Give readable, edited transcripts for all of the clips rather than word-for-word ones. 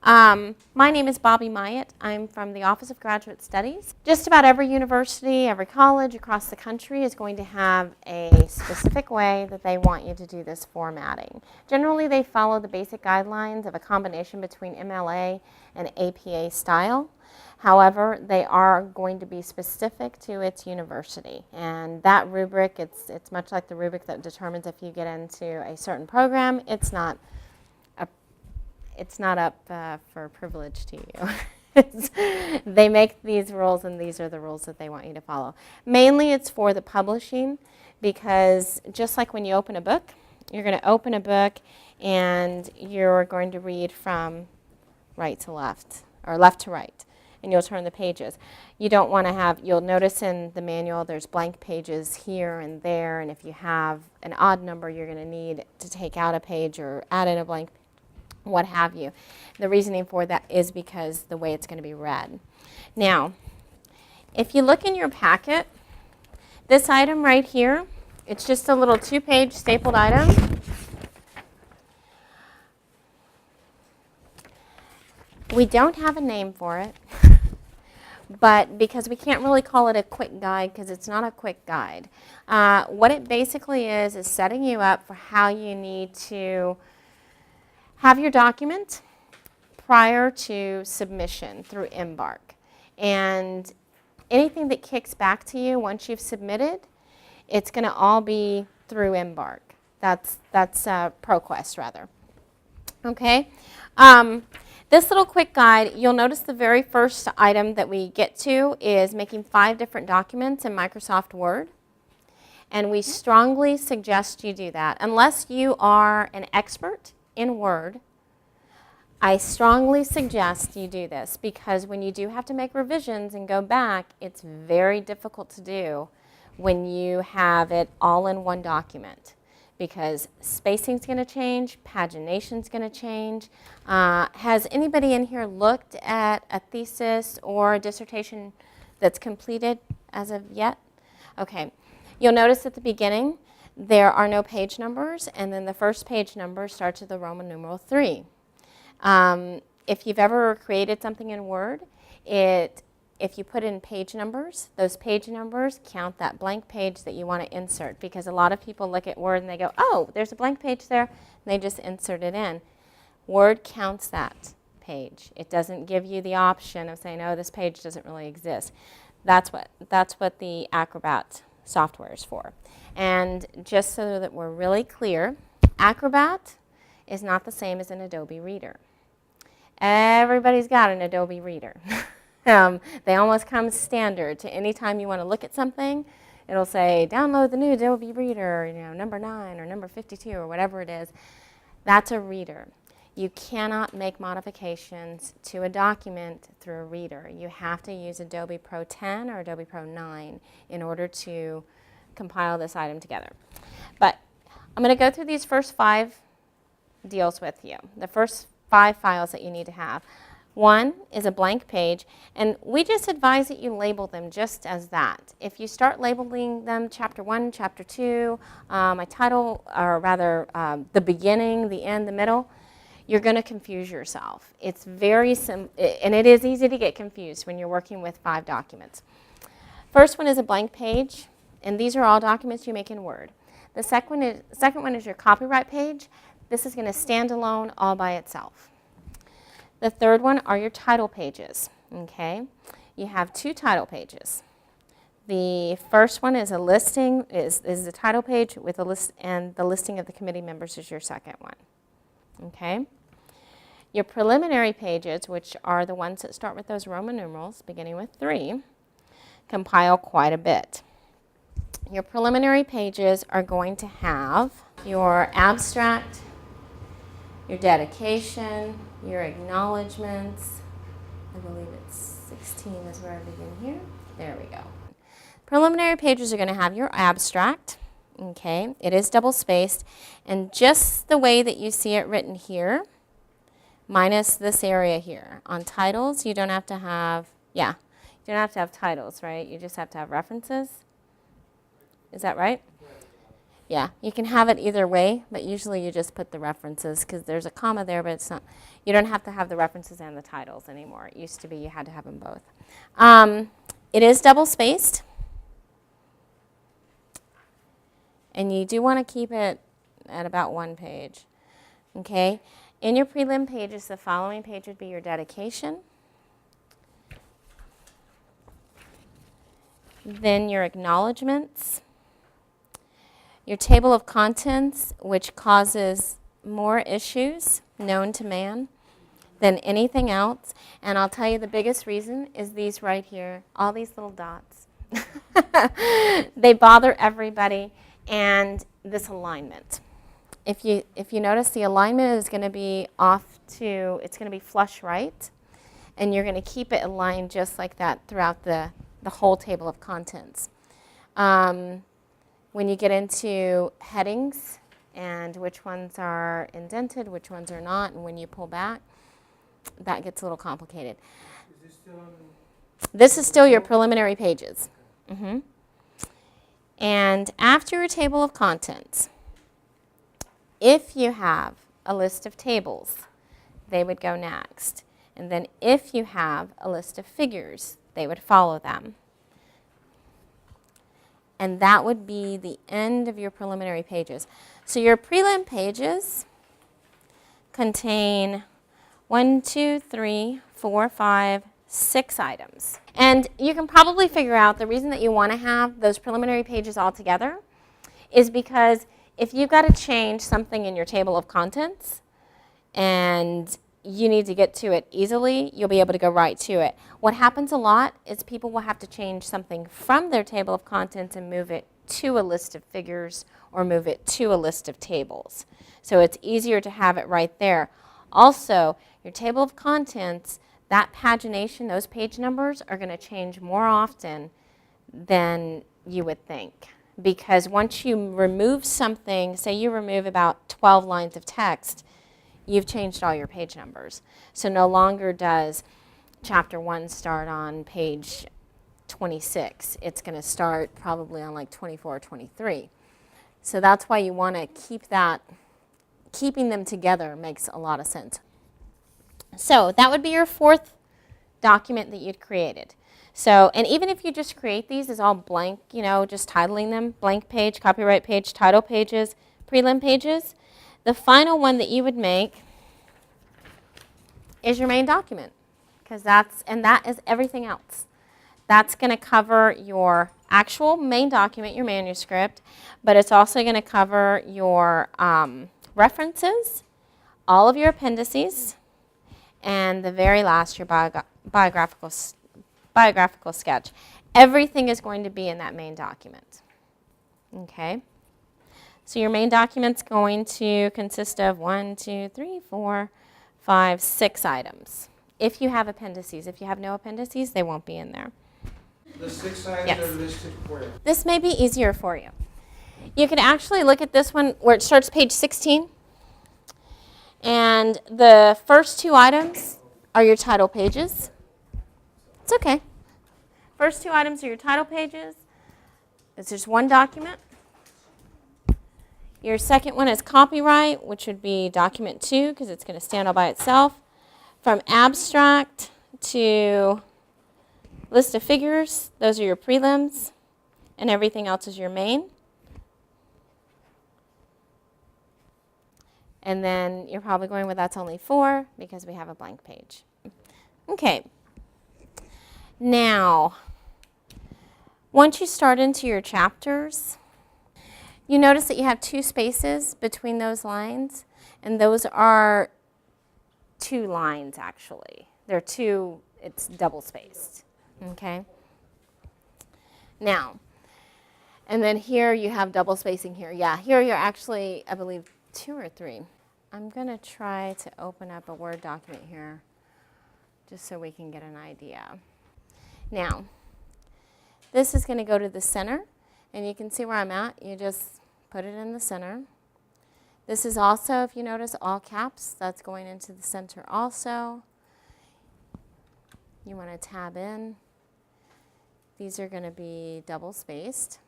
My name is Bobbie Myatt. I'm from the Office of Graduate Studies. Just about every university, every college across the country is going to have a specific way that they want you to do this formatting. Generally, they follow the basic guidelines of a combination between MLA and APA style. However, they are going to be specific to its university. And that rubric, it's much like the rubric that determines if you get into a certain program. It's not up for privilege to you. They make these rules, and these are the rules that they want you to follow. Mainly it's for the publishing, because just like when you open a book, you're going to open a book and you're going to read from right to left, or left to right, and you'll turn the pages. You don't want to have, you'll notice in the manual there's blank pages here and there, and if you have an odd number, you're going to need to take out a page or add in a blank, what have you. The reasoning for that is because the way it's going to be read. Now, if you look in your packet, this item right here, it's just a little 2-page stapled item. We don't have a name for it, but because we can't really call it a quick guide because it's not a quick guide. What it basically is setting you up for how you need to have your document prior to submission through Embark. And anything that kicks back to you once you've submitted, it's going to all be through Embark. That's ProQuest, rather. Okay? This little quick guide, you'll notice the very first item that we get to is making 5 different documents in Microsoft Word. And we strongly suggest you do that. Unless you are an expert in Word, I strongly suggest you do this, because when you do have to make revisions and go back, it's very difficult to do when you have it all in one document, because spacing's going to change, pagination's going to change. Has anybody in here looked at a thesis or a dissertation that's completed as of yet? Okay. You'll notice at the beginning there are no page numbers, and then the first page number starts with the Roman numeral 3. If you've ever created something in Word, if you put in page numbers, those page numbers count that blank page that you want to insert, because a lot of people look at Word and they go, oh, there's a blank page there, and they just insert it in. Word counts that page. It doesn't give you the option of saying, oh, this page doesn't really exist. That's what the Acrobat software is for. And just so that we're really clear, Acrobat is not the same as an Adobe Reader. Everybody's got an Adobe Reader. They almost come standard to any time you want to look at something. It'll say, download the new Adobe Reader, number 9 or number 52 or whatever it is. That's a reader. You cannot make modifications to a document through a reader. You have to use Adobe Pro 10 or Adobe Pro 9 in order to compile this item together. But I'm going to go through these first 5 deals with you. The first 5 files that you need to have. One is a blank page, and we just advise that you label them just as that. If you start labeling them Chapter 1, Chapter 2, my title, or rather the beginning, the end, the middle, you're going to confuse yourself. It's very simple, and it is easy to get confused when you're working with 5 documents. First one is a blank page, and these are all documents you make in Word. The second one is your copyright page. This is going to stand alone all by itself. The third one are your title pages. Okay, you have 2 title pages. The first one is a listing, is the title page with a list, and the listing of the committee members is your second one. Okay, your preliminary pages, which are the ones that start with those Roman numerals, beginning with 3, compile quite a bit. Your preliminary pages are going to have your abstract, your dedication, your acknowledgments. I believe it's 16 is where I begin here. There we go. Preliminary pages are going to have your abstract. Okay, it is double spaced, and just the way that you see it written here, minus this area here. On titles, you don't have to have, you don't have to have titles, right? You just have to have references. Is that right? Yeah, you can have it either way, but usually you just put the references because there's a comma there, but it's not. You don't have to have the references and the titles anymore. It used to be you had to have them both. It is double-spaced, and you do want to keep it at about 1 page. Okay? In your prelim pages, the following page would be your dedication, then your acknowledgments, your table of contents, which causes more issues known to man than anything else. And I'll tell you the biggest reason is these right here, all these little dots. They bother everybody, and this alignment. If you notice, the alignment is going to be it's going to be flush right, and you're going to keep it aligned just like that throughout the whole table of contents. When you get into headings and which ones are indented, which ones are not, and when you pull back, that gets a little complicated. Is this still on? This is still your preliminary pages. Mm-hmm. And after your table of contents, if you have a list of tables, they would go next. And then if you have a list of figures, they would follow them. And that would be the end of your preliminary pages. So your prelim pages contain 1, 2, 3, 4, 5, 6 items. And you can probably figure out the reason that you want to have those preliminary pages all together is because if you've got to change something in your table of contents and you need to get to it easily, you'll be able to go right to it. What happens a lot is people will have to change something from their table of contents and move it to a list of figures or move it to a list of tables. So it's easier to have it right there. Also, your table of contents, that pagination, those page numbers are going to change more often than you would think. Because once you remove something, say you remove about 12 lines of text, you've changed all your page numbers. So no longer does chapter 1 start on page 26. It's going to start probably on like 24 or 23. So that's why you want to keep that. Keeping them together makes a lot of sense. So that would be your 4th document that you'd created. So, and even if you just create these as all blank, just titling them, blank page, copyright page, title pages, prelim pages, the final one that you would make is your main document, because that is everything else. That's going to cover your actual main document, your manuscript, but it's also going to cover your references, all of your appendices, and the very last, your biographical sketch. Everything is going to be in that main document. Okay? So your main document's going to consist of 1, 2, 3, 4, 5, 6 items. If you have appendices. If you have no appendices, they won't be in there. The 6 items Yes. are listed where? This may be easier for you. You can actually look at this one where it starts page 16. And the first 2 items are your title pages. It's okay. First 2 items are your title pages. It's just one document. Your second one is copyright, which would be document 2 because it's going to stand all by itself. From abstract to list of figures, those are your prelims, and everything else is your main. And then you're probably going, well, that's only 4 because we have a blank page. Okay. Now, once you start into your chapters, you notice that you have 2 spaces between those lines, and those are 2 lines, actually. They're 2, it's double-spaced, okay? Now, and then here you have double spacing here. Yeah, here you're actually, I believe, 2 or 3. I'm going to try to open up a Word document here just so we can get an idea. Now, this is going to go to the center, and you can see where I'm at. You just put it in the center. This is also, if you notice, all caps. That's going into the center also. You want to tab in. These are going to be double spaced.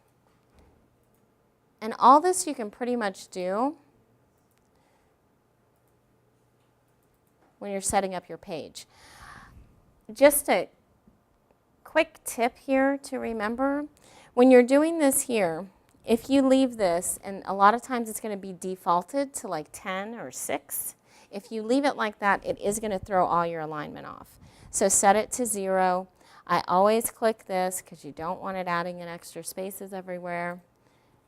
And all this you can pretty much do when you're setting up your page. Just a quick tip here to remember, when you're doing this here, if you leave this, and a lot of times it's going to be defaulted to like 10 or 6, if you leave it like that, it is going to throw all your alignment off. So set it to 0. I always click this because you don't want it adding in extra spaces everywhere.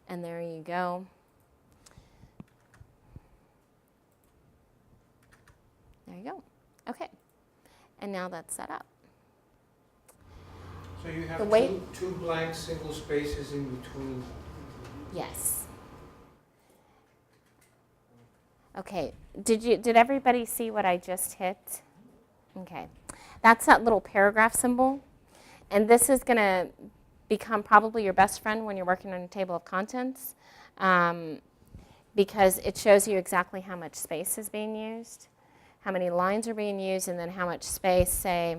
And there you go. There you go. Okay. And now that's set up. So you have The way- two blank single spaces in between. Yes. Okay. Did everybody see what I just hit? Okay. That's that little paragraph symbol. And this is going to become probably your best friend when you're working on a table of contents, because it shows you exactly how much space is being used, how many lines are being used, and then how much space, say,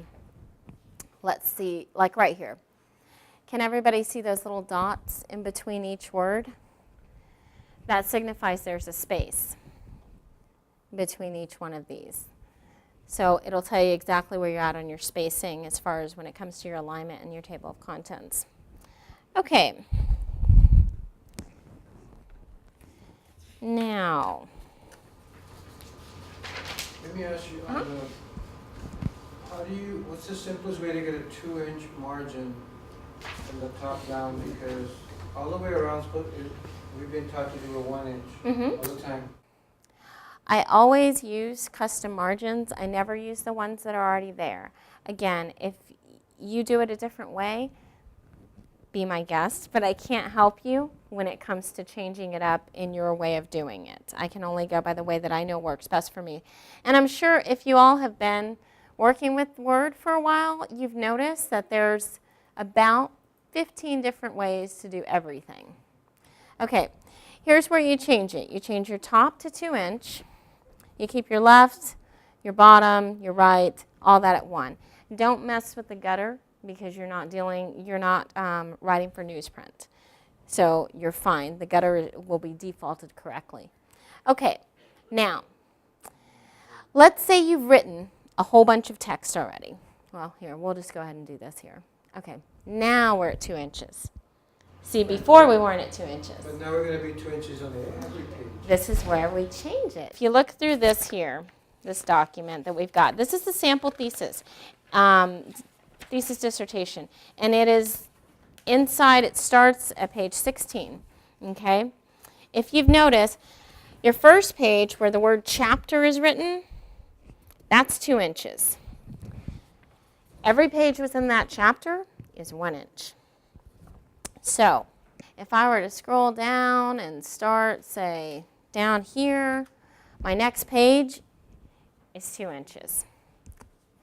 let's see, like right here. Can everybody see those little dots in between each word? That signifies there's a space between each one of these. So it'll tell you exactly where you're at on your spacing as far as when it comes to your alignment and your table of contents. Okay. Now. Let me ask you, what's the simplest way to get a 2-inch margin from the top down? Because all the way around, we've been taught to do a 1-inch all the time. I always use custom margins. I never use the ones that are already there. Again, if you do it a different way, be my guest, but I can't help you when it comes to changing it up in your way of doing it. I can only go by the way that I know works best for me. And I'm sure if you all have been working with Word for a while, you've noticed that there's about 15 different ways to do everything. Okay, here's where you change it. You change your top to 2-inch. You keep your left, your bottom, your right, all that at 1. Don't mess with the gutter because you're not writing for newsprint. So you're fine. The gutter will be defaulted correctly. Okay, now, let's say you've written a whole bunch of text already. Well, here, we'll just go ahead and do this here. Okay, now we're at 2 inches. See, before we weren't at 2 inches. But now we're going to be 2 inches on every page. This is where we change it. If you look through this here, this document that we've got, this is the sample thesis, thesis dissertation. And it is inside, it starts at page 16, okay? If you've noticed, your first page where the word chapter is written, that's 2 inches. Every page within that chapter is 1 inch. So if I were to scroll down and start, say, down here, my next page is 2 inches.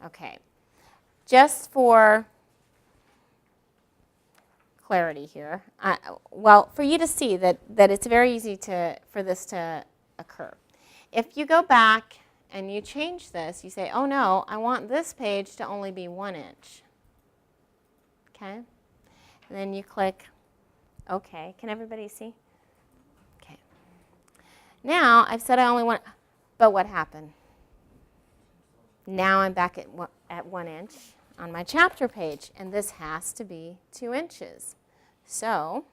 Okay. Just for clarity here, well, for you to see that it's very easy for this to occur. If you go back and you change this, you say, oh no, I want this page to only be 1 inch. Okay? And then you click OK. Can everybody see? Okay. Now, I've said I only want, but what happened? Now I'm back at 1 inch on my chapter page, and this has to be 2 inches. So,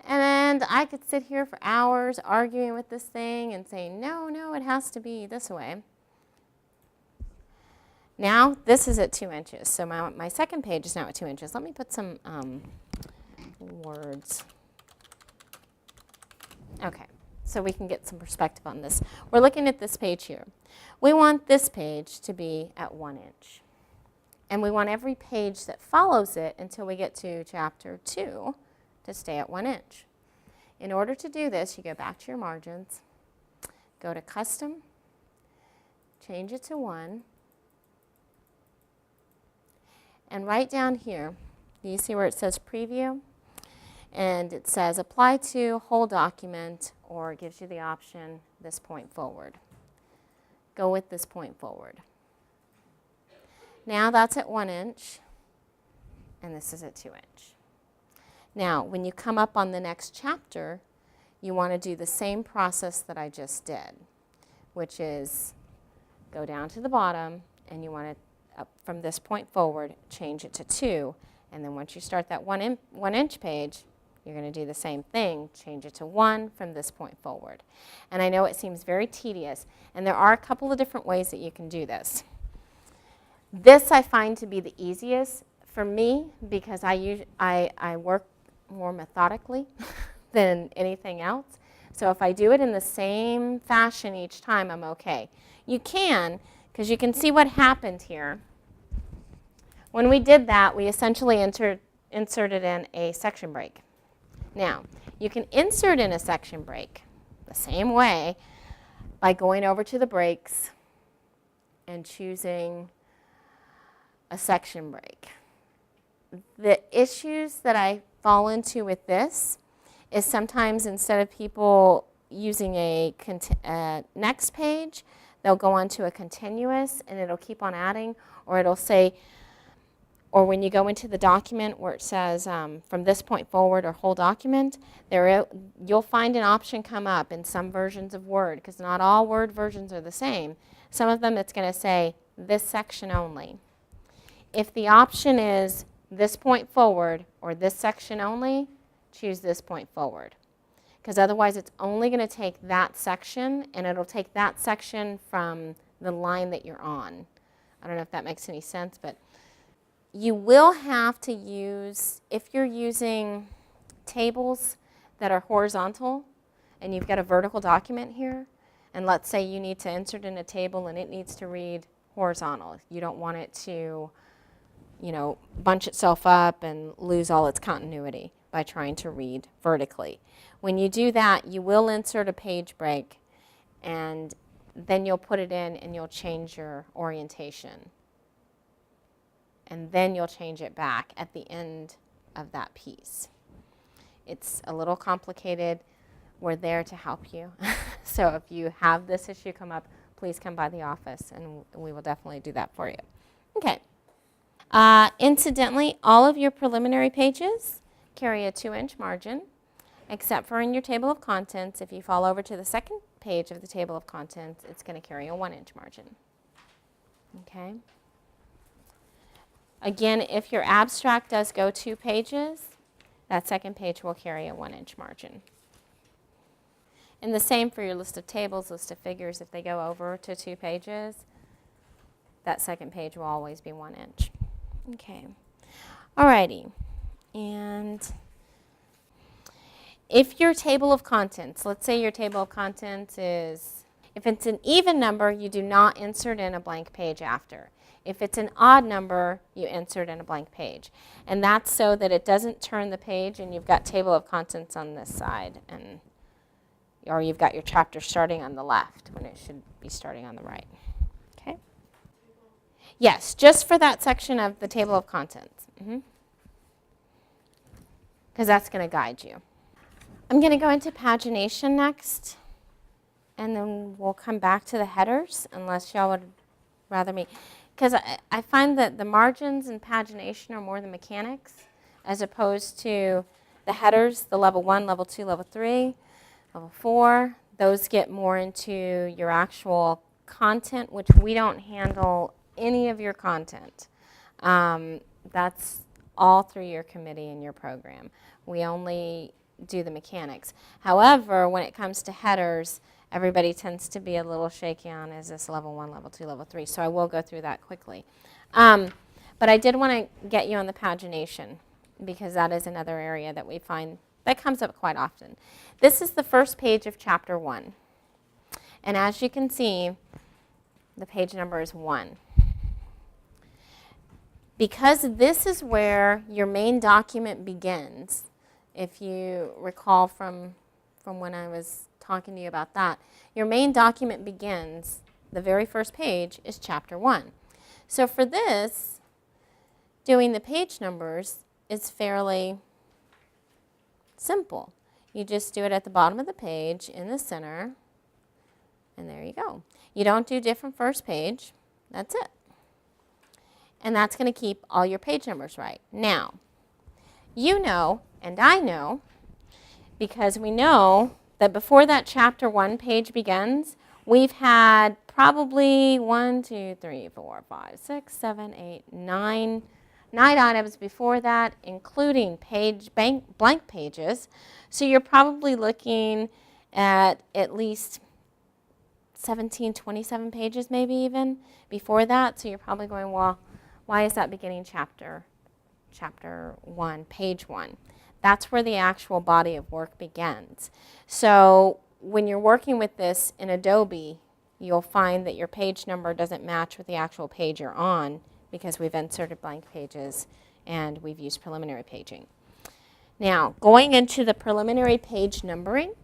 and I could sit here for hours arguing with this thing and saying, no, it has to be this way. Now, this is at 2 inches. So my second page is now at 2 inches. Let me put some words. Okay, so we can get some perspective on this. We're looking at this page here. We want this page to be at 1 inch. And we want every page that follows it until we get to chapter 2 to stay at 1 inch. In order to do this, you go back to your margins, go to custom, change it to 1, and right down here, you see where it says preview? And it says apply to whole document, or it gives you the option this point forward. Go with this point forward. Now that's at 1 inch, and this is at 2 inch. Now, when you come up on the next chapter, you want to do the same process that I just did, which is go down to the bottom, and you want to, up from this point forward, change it to 2. And then once you start that 1 inch page, you're going to do the same thing, change it to 1 from this point forward. And I know it seems very tedious, and there are a couple of different ways that you can do this. This I find to be the easiest for me because I work more methodically than anything else. So if I do it in the same fashion each time, I'm okay. You can, because you can see what happened here. When we did that, we essentially inserted in a section break. Now, you can insert in a section break the same way by going over to the breaks and choosing a section break. The issues that I fall into with this is sometimes instead of people using a next page, they'll go on to a continuous and it'll keep on adding, or it'll say, or when you go into the document where it says from this point forward or whole document, you'll find an option come up in some versions of Word, because not all Word versions are the same. Some of them it's going to say this section only. If the option is this point forward or this section only, choose this point forward. Because otherwise it's only going to take that section, and it'll take that section from the line that you're on. I don't know if that makes any sense, but you will have to use, if you're using tables that are horizontal and you've got a vertical document here, and let's say you need to insert in a table and it needs to read horizontal. You don't want it to, bunch itself up and lose all its continuity by trying to read vertically. When you do that, you will insert a page break, and then you'll put it in and you'll change your orientation. And then you'll change it back at the end of that piece. It's a little complicated. We're there to help you. So if you have this issue come up, please come by the office and we will definitely do that for you. Okay. Incidentally, all of your preliminary pages carry a 2-inch margin, except for in your table of contents. If you fall over to the second page of the table of contents, it's going to carry a 1-inch margin. Okay. Again, if your abstract does go 2 pages, that second page will carry a 1-inch margin. And the same for your list of tables, list of figures. If they go over to 2 pages, that second page will always be 1 inch. Okay. Alrighty. And if your table of contents, let's say your table of contents is, if it's an even number, you do not insert in a blank page after. If it's an odd number, you insert in a blank page. And that's so that it doesn't turn the page and you've got table of contents on this side, or you've got your chapter starting on the left when it should be starting on the right. Okay? Yes, just for that section of the table of contents. Because that's going to guide you. I'm going to go into pagination next, and then we'll come back to the headers, unless y'all would rather me. Because I find that the margins in pagination are more the mechanics, as opposed to the headers, the level 1, level 2, level 3, level 4. Those get more into your actual content, which we don't handle any of your content. That's all through your committee and your program. We only do the mechanics. However, when it comes to headers, everybody tends to be a little shaky on, is this level 1, level 2, level 3? So I will go through that quickly. But I did want to get you on the pagination, because that is another area that we find that comes up quite often. This is the first page of chapter 1. And as you can see, the page number is 1. Because this is where your main document begins, if you recall from when I was talking to you about that, your main document begins, the very first page is chapter 1. So for this, doing the page numbers is fairly simple. You just do it at the bottom of the page in the center, and there you go. You don't do different first page. That's it. And that's going to keep all your page numbers right. Now, You know, and I know, because we know that before that chapter 1 page begins, we've had probably 1, 2, 3, 4, 5, 6, 7, 8, 9 items before that, including blank pages. So you're probably looking at least 17, 27 pages maybe even before that. So you're probably going, well, why is that beginning chapter 1, page 1? That's where the actual body of work begins. So when you're working with this in Adobe, you'll find that your page number doesn't match with the actual page you're on because we've inserted blank pages and we've used preliminary paging. Now, going into the preliminary page numbering,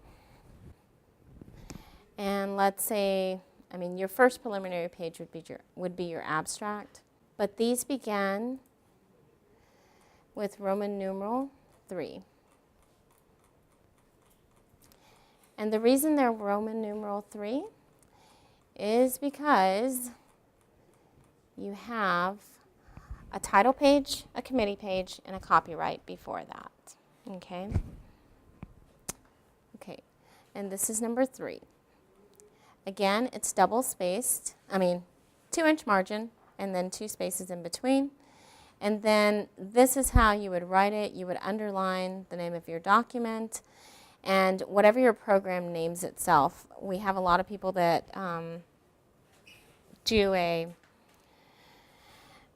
and let's say, your first preliminary page would be your abstract, but these begin with Roman numeral 3. And the reason they're Roman numeral 3 is because you have a title page, a committee page, and a copyright before that. Okay? Okay, and this is number 3. Again, it's double spaced, 2-inch margin, and then 2 spaces in between. And then this is how you would write it. You would underline the name of your document and whatever your program names itself. We have a lot of people that do a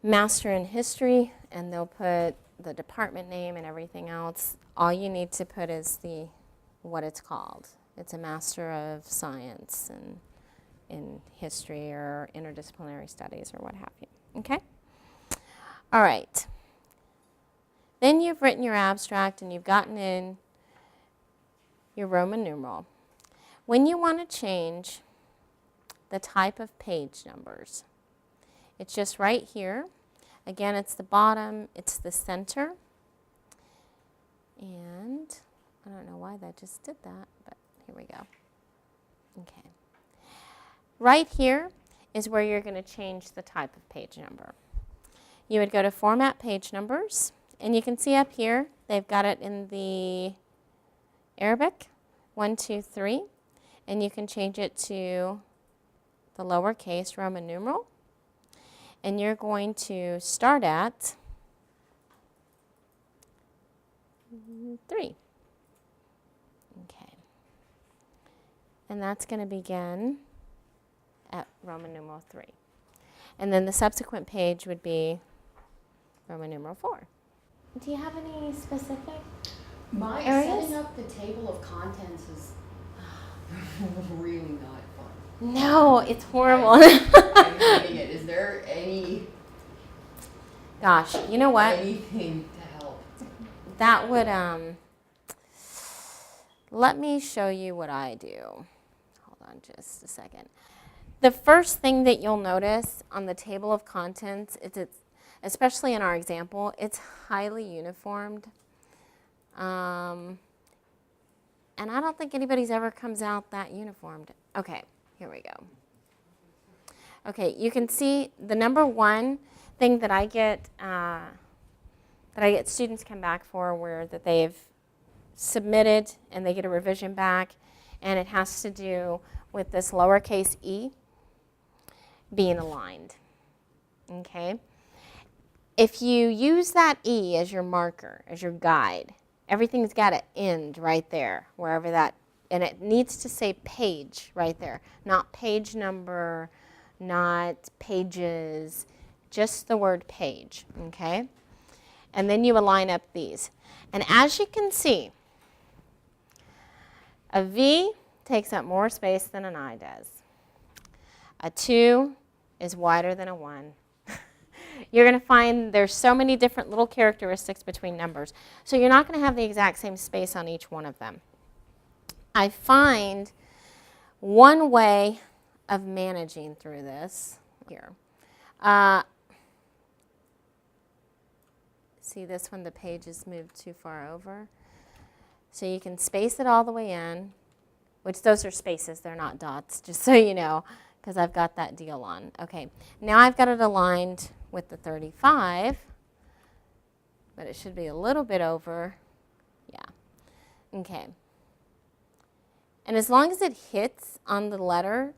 master in history, and they'll put the department name and everything else. All you need to put is what it's called. It's a Master of Science in history or interdisciplinary studies or what have you. Okay? All right. Then you've written your abstract and you've gotten in your Roman numeral. When you want to change the type of page numbers, it's just right here. Again, it's the bottom, it's the center. And I don't know why that just did that, but here we go. Okay. Right here is where you're going to change the type of page number. You would go to Format Page Numbers, and you can see up here, they've got it in the Arabic, 1, 2, 3, and you can change it to the lowercase Roman numeral, and you're going to start at 3. Okay. And that's going to begin at Roman numeral 3. And then the subsequent page would be Roman numeral 4. Do you have any specific My areas? setting up the table of contents is really not fun. No, it's horrible. I'm hating it. Is there Gosh, you know what? anything to help? That would, let me show you what I do. Hold on just a second. The first thing that you'll notice on the table of contents is especially in our example, it's highly uniformed. And I don't think anybody's ever comes out that uniformed. Okay, here we go. Okay, you can see the number one thing that I get students come back for where that they've submitted and they get a revision back, and it has to do with this lowercase e being aligned. Okay? If you use that E as your marker, as your guide, everything's got to end right there, wherever that, and it needs to say page right there, not page number, not pages, just the word page, okay? And then you align up these. And as you can see, a V takes up more space than an I does. A 2 is wider than a 1. You're going to find there's so many different little characteristics between numbers. So you're not going to have the exact same space on each one of them. I find one way of managing through this here. See this one, the page is moved too far over. So you can space it all the way in, which those are spaces, they're not dots, just so you know, because I've got that deal on. Okay, now I've got it aligned with the 35. but it should be a little bit over. Yeah. Okay. And as long as it hits on the letter,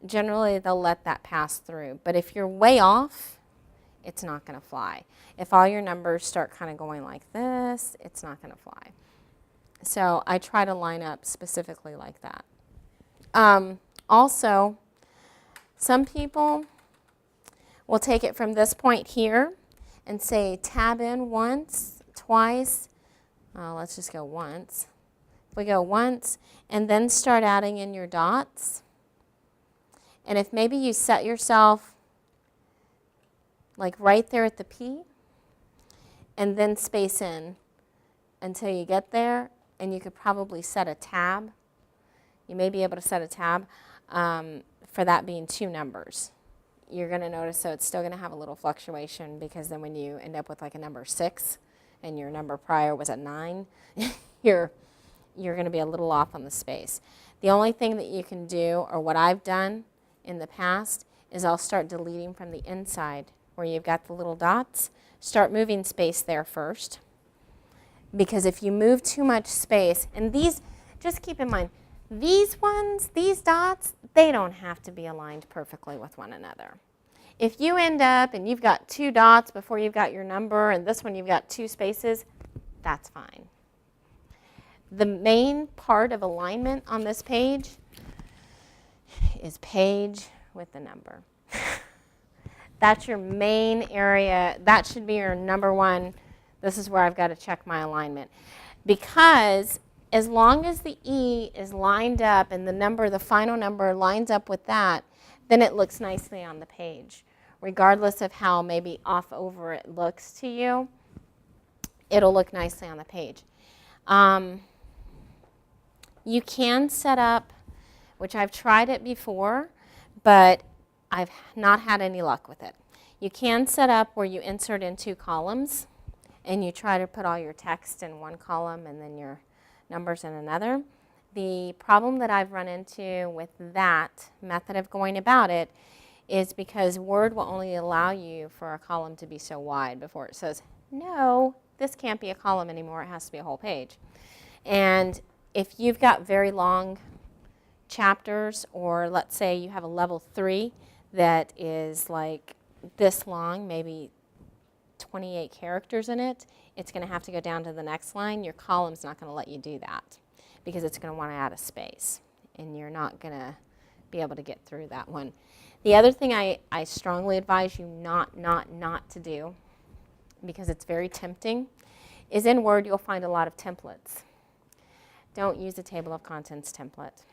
generally they'll let that pass through. But if you're way off, it's not going to fly. If all your numbers start kind of going like this, it's not going to fly. So I try to line up specifically like that. Also, some people will take it from this point here and say tab in once, twice. Let's just go once. If we go once and then start adding in your dots. And if maybe you set yourself like right there at the P and then space in until you get there, and you could probably set a tab. You may be able to set a tab for that being 2 numbers. You're going to notice, so it's still going to have a little fluctuation, because then when you end up with like a number 6 and your number prior was a 9, you're going to be a little off on the space. The only thing that you can do, or what I've done in the past, is I'll start deleting from the inside where you've got the little dots. Start moving space there first, because if you move too much space, and these, just keep in mind, these ones, these dots, they don't have to be aligned perfectly with one another. If you end up and you've got 2 dots before you've got your number, and this one you've got 2 spaces, that's fine. The main part of alignment on this page is page with the number. That's your main area. That should be your number 1. This is where I've got to check my alignment. Because as long as the E is lined up and the number, the final number lines up with that, then it looks nicely on the page. Regardless of how maybe off over it looks to you, it'll look nicely on the page. You can set up, which I've tried it before, but I've not had any luck with it. You can set up where you insert in 2 columns, and you try to put all your text in one column and then your numbers in another. The problem that I've run into with that method of going about it is because Word will only allow you for a column to be so wide before it says, no, this can't be a column anymore, it has to be a whole page. And if you've got very long chapters, or let's say you have a level 3 that is like this long, maybe 28 characters in it, it's going to have to go down to the next line. Your column's not going to let you do that, because it's going to want to add a space, and you're not going to be able to get through that one. The other thing I strongly advise you not to do, because it's very tempting, is in Word you'll find a lot of templates. Don't use a table of contents template.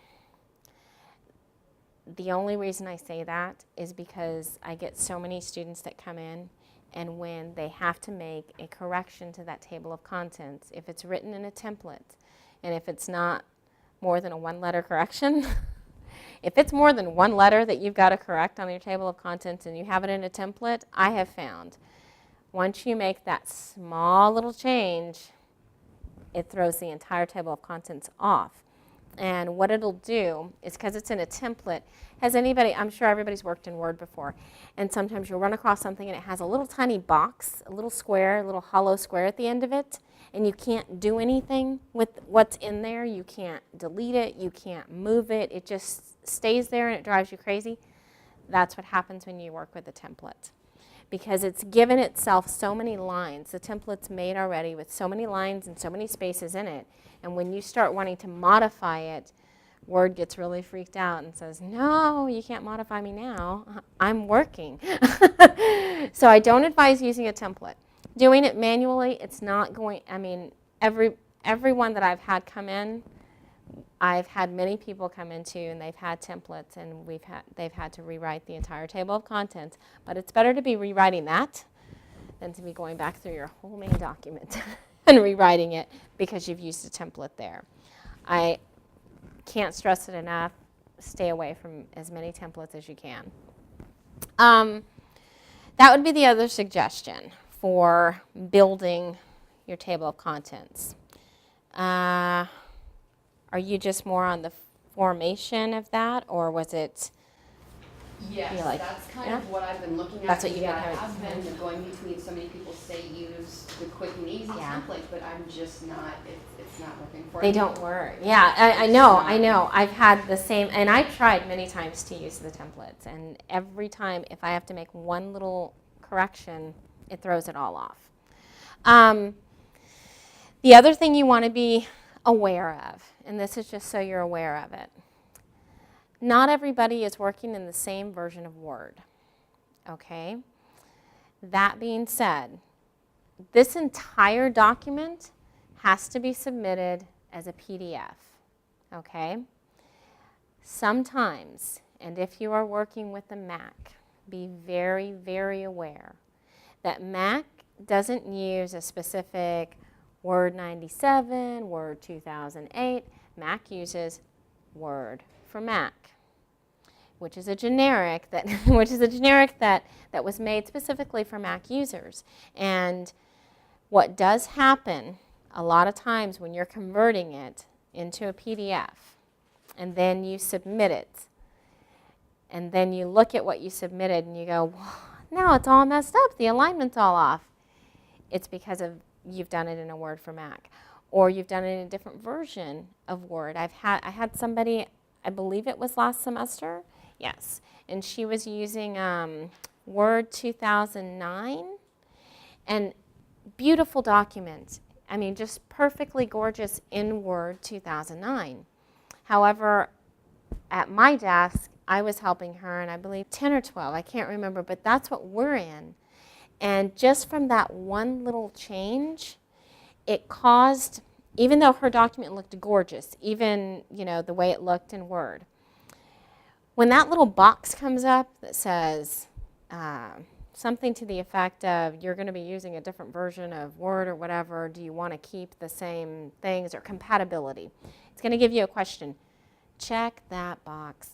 The only reason I say that is because I get so many students that come in, and when they have to make a correction to that table of contents, if it's written in a template, and if it's not more than a 1-letter correction, if it's more than 1 letter that you've got to correct on your table of contents and you have it in a template, I have found once you make that small little change, it throws the entire table of contents off. And what it'll do is, because it's in a template, I'm sure everybody's worked in Word before, and sometimes you'll run across something and it has a little tiny box, a little square, a little hollow square at the end of it, and you can't do anything with what's in there. You can't delete it, you can't move it, it just stays there and it drives you crazy. That's what happens when you work with a template, because it's given itself so many lines. The template's made already with so many lines and so many spaces in it, and when you start wanting to modify it, Word gets really freaked out and says, no, you can't modify me now. I'm working. So I don't advise using a template. Doing it manually, it's not going, everyone that I've had come in, I've had many people come into, and they've had templates, and they've had to rewrite the entire table of contents. But it's better to be rewriting that than to be going back through your whole main document and rewriting it because you've used a template there. I can't stress it enough. Stay away from as many templates as you can. That would be the other suggestion for building your table of contents. Are you just more on the formation of that, or was it Yes, You're like, that's kind yeah? of what I've been looking at. That's what you've been Yeah, I having. have been going between, so many people say use the quick and easy Yeah. templates, but I'm just not, it's not working for They me. don't work. Yeah, I know. I've had the same, and I've tried many times to use the templates, and every time if I have to make one little correction, it throws it all off. The other thing you want to be aware of, and this is just so you're aware of it, not everybody is working in the same version of Word, okay? That being said, this entire document has to be submitted as a PDF, okay? Sometimes, and if you are working with a Mac, be very, very aware that Mac doesn't use a specific Word 97, Word 2008. Mac uses Word for Mac, which is a generic that that was made specifically for Mac users. And what does happen a lot of times when you're converting it into a PDF and then you submit it and then you look at what you submitted and you go, well, now it's all messed up, the alignment's all off. It's because of you've done it in a Word for Mac, or you've done it in a different version of Word. I had somebody, I believe it was last semester, yes, and she was using Word 2009, and beautiful document. I mean, just perfectly gorgeous in Word 2009. However, at my desk, I was helping her, and I believe 10 or 12, I can't remember, but that's what we're in. And just from that one little change, it caused, even though her document looked gorgeous, even, you know, the way it looked in Word, when that little box comes up that says something to the effect of you're going to be using a different version of Word or whatever, do you want to keep the same things, or compatibility, it's going to give you a question. Check that box.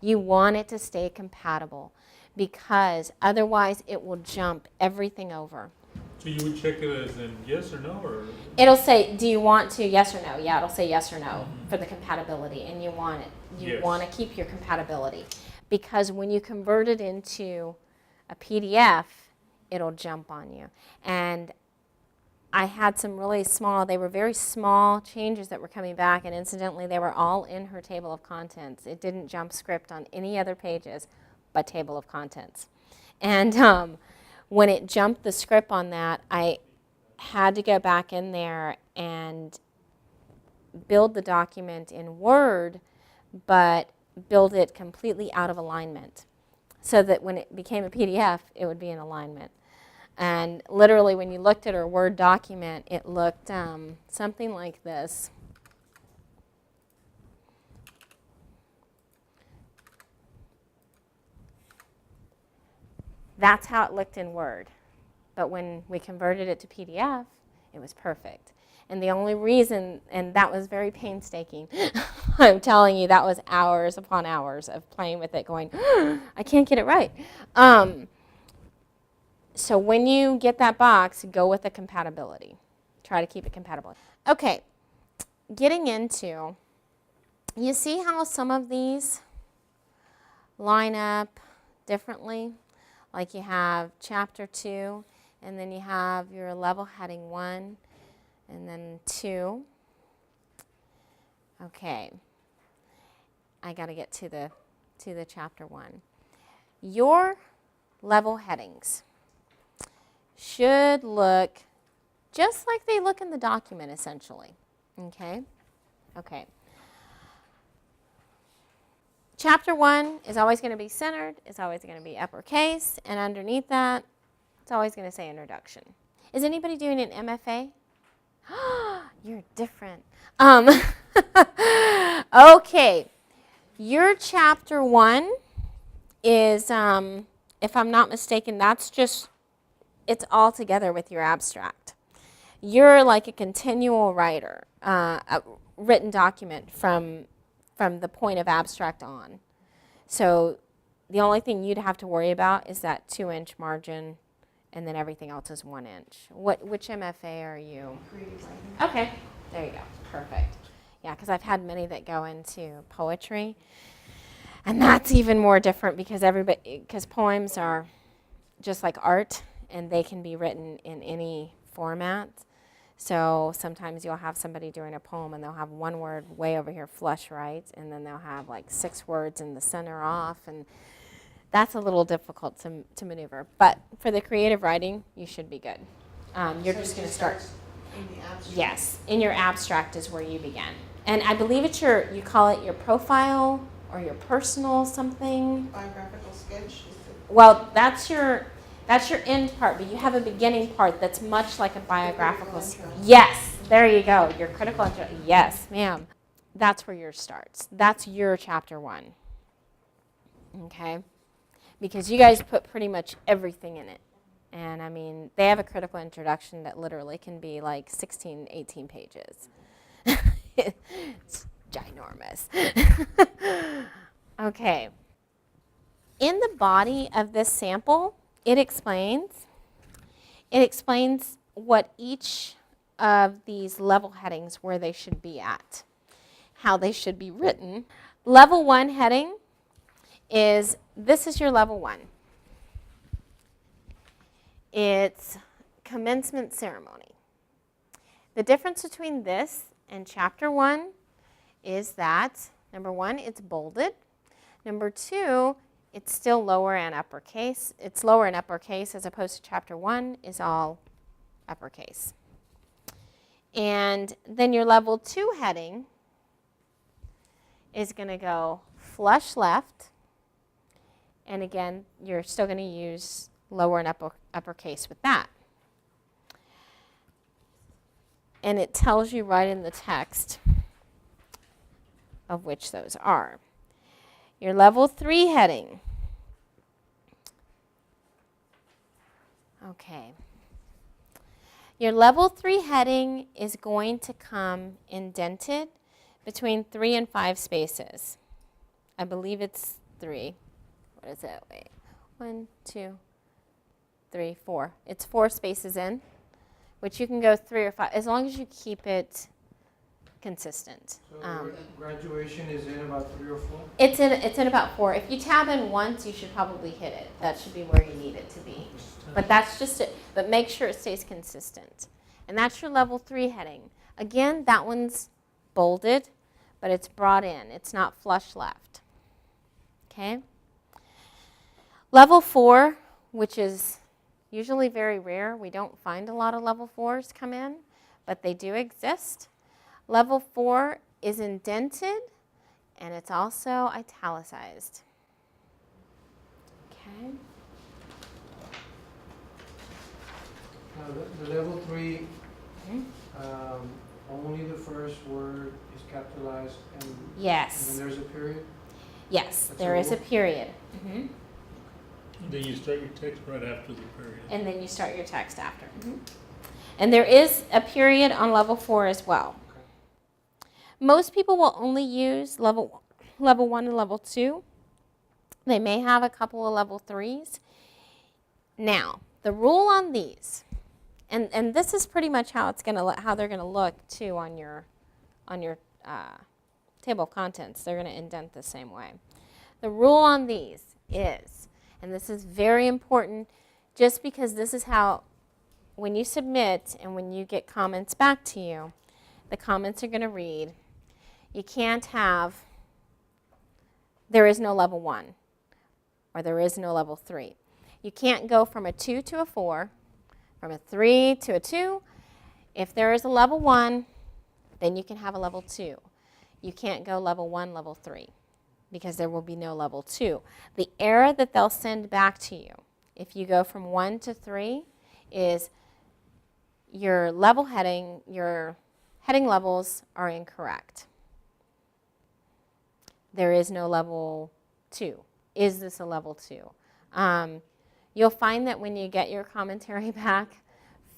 You want it to stay compatible, because otherwise it will jump everything over. So you would check it as in yes or no, or? It'll say, do you want to, yes or no? Yeah, it'll say yes or no for the compatibility, and you want it. You Yes. want to keep your compatibility, because when you convert it into a PDF, it'll jump on you. And I had some really small, they were very small changes that were coming back, and incidentally, they were all in her table of contents. It didn't jump script on any other pages but table of contents. And when it jumped the script on that, I had to go back in there and build the document in Word, but build it completely out of alignment, so that when it became a PDF, it would be in alignment. And literally, when you looked at her Word document, it looked something like this. That's how it looked in Word. But when we converted it to PDF, it was perfect. And the only reason, and that was very painstaking, I'm telling you, that was hours upon hours of playing with it, going, I can't get it right. So when you get that box, go with the compatibility. Try to keep it compatible. Okay, getting into, you see how some of these line up differently? Like you have chapter 2, and then you have your level heading 1, and then 2. Okay, I got to get to the chapter 1. Your level headings should look just like they look in the document, essentially. Okay? Okay. Chapter 1 is always going to be centered, it's always going to be uppercase, and underneath that, it's always going to say introduction. Is anybody doing an MFA? You're different. Okay. Your chapter 1 is, if I'm not mistaken, that's just, it's all together with your abstract. You're like a continual writer, a written document from the point of abstract on. So the only thing you'd have to worry about is that 2-inch margin, and then everything else is 1 inch. Which MFA are you? Okay, there you go, perfect. Yeah, because I've had many that go into poetry. And that's even more different because poems are just like art, and they can be written in any format. So sometimes you'll have somebody doing a poem and they'll have one word way over here flush right, and then they'll have like 6 words in the center off, and that's a little difficult to maneuver. But for the creative writing, you should be good. You're just going to start. In the abstract. Yes, in your abstract is where you begin. And I believe it's you call it your profile or your personal something. Biographical sketch. Well, that's your end part, but you have a beginning part that's much like a biographical. Critical intro. Yes, there you go. Your critical intro. Yes, ma'am. That's where yours starts. That's your chapter 1. Okay? Because you guys put pretty much everything in it. And I mean, they have a critical introduction that literally can be like 16, 18 pages. It's ginormous. Okay. In the body of this sample, it explains what each of these level headings, where they should be at, how they should be written. Level 1 heading is, this is your level 1. It's commencement ceremony. The difference between this and chapter 1 is that, number 1, it's bolded. Number 2, it's still lower and uppercase. It's lower and uppercase as opposed to chapter 1 is all uppercase. And then your level 2 heading is going to go flush left. And again, you're still going to use lower and uppercase with that. And it tells you right in the text of which those are. Your level 3 heading. Okay. Your level 3 heading is going to come indented between 3 and 5 spaces. I believe it's 3. What is it? Wait. 1, 2, 3, 4. It's 4 spaces in, which you can go 3 or 5, as long as you keep it consistent. So graduation is in about 3 or 4? It's in about 4. If you tab in once, you should probably hit it. That should be where you need it to be. But that's just it. But make sure it stays consistent. And that's your level 3 heading. Again, that one's bolded, but it's brought in. It's not flush left. Okay? Level 4, which is usually very rare. We don't find a lot of level 4s come in, but they do exist. Level 4 is indented, and it's also italicized. Okay? Now, the level 3, only the first word is capitalized, and Yes. then there's a period? Yes, That's there a is a rule? period. Then you start your text right after the period. And then you start your text after. And there is a period on level 4 as well. Okay. Most people will only use level 1 and level 2. They may have a couple of level 3s. Now, the rule on these, and this is pretty much how they're gonna look too on your table of contents. They're gonna indent the same way. The rule on these is, and this is very important, just because this is how, when you submit and when you get comments back to you, the comments are going to read, you can't have, there is no level 1, or there is no level 3. You can't go from a 2 to a 4, from a 3 to a 2. If there is a level 1, then you can have a level 2. You can't go level 1, level 3, because there will be no level 2. The error that they'll send back to you, if you go from 1 to 3, is your level heading, your heading levels are incorrect. There is no level 2. Is this a level 2? You'll find that when you get your commentary back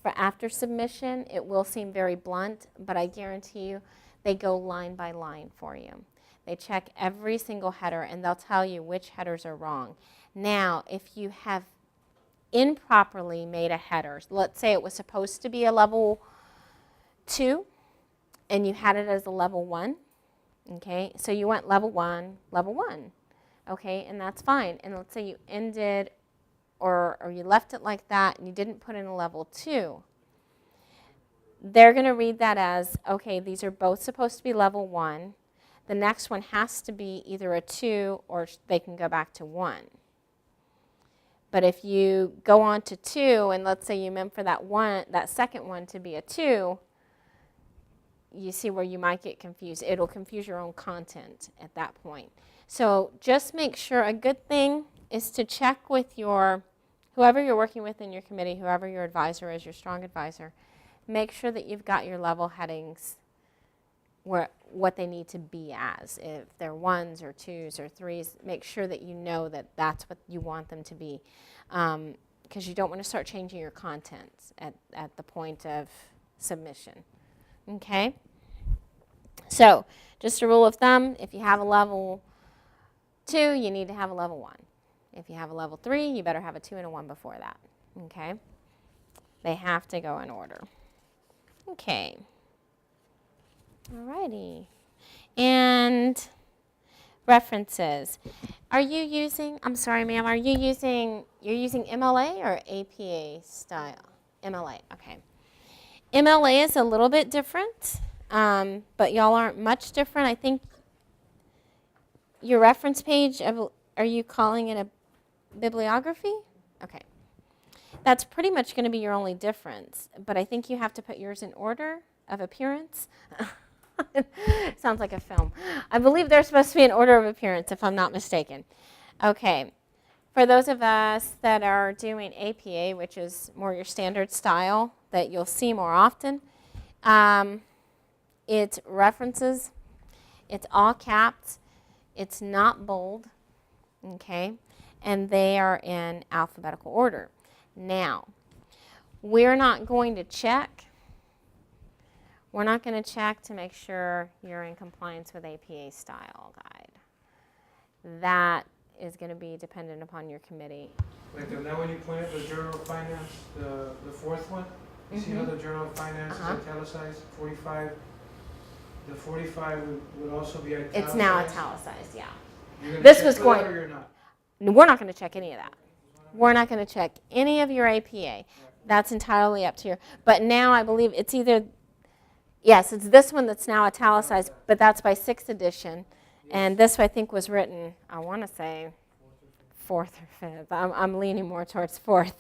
for after submission, it will seem very blunt, but I guarantee you they go line by line for you. They check every single header, and they'll tell you which headers are wrong. Now, if you have improperly made a header, let's say it was supposed to be a level 2, and you had it as a level 1, okay? So you went level 1, okay, and that's fine. And let's say you ended or you left it like that and you didn't put in a level 2. They're going to read that as, okay, these are both supposed to be level 1. The next one has to be either a 2 or they can go back to 1. But if you go on to 2 and let's say you meant for that second one to be a 2, you see where you might get confused. It'll confuse your own content at that point. So just make sure, a good thing is to check with whoever you're working with in your committee, whoever your advisor is, your strong advisor. Make sure that you've got your level headings what they need to be as. If they're 1s or 2s or 3s, make sure that you know that that's what you want them to be. Because you don't want to start changing your content at the point of submission. Okay? So, just a rule of thumb, if you have a level 2, you need to have a level 1. If you have a level 3, you better have a 2 and a 1 before that. Okay? They have to go in order. Okay. Alrighty. And references. Are you using, I'm sorry ma'am, you're using MLA or APA style? MLA, okay. MLA is a little bit different, but y'all aren't much different. I think your reference page, are you calling it a bibliography? Okay. That's pretty much going to be your only difference, but I think you have to put yours in order of appearance. Sounds like a film. I believe they're supposed to be in order of appearance, if I'm not mistaken. Okay. For those of us that are doing APA, which is more your standard style that you'll see more often, it references, it's all caps, it's not bold, okay, and they are in alphabetical order. Now, we're not going to check. We're not going to check to make sure you're in compliance with APA style guide. That is going to be dependent upon your committee. Like now when you point at the Journal of Finance, the fourth one, you see how the Journal of Finance is italicized, 45? The 45 would also be italicized? It's now italicized, yeah. You're gonna This check was for going, that or you're not? we're not going to check any of that. We're not going to check any of your APA. That's entirely up to you. But now I believe it's either, yes, it's this one that's now italicized, but that's by 6th edition. And this, I think, was written, I want to say, 4th or 5th. I'm leaning more towards 4th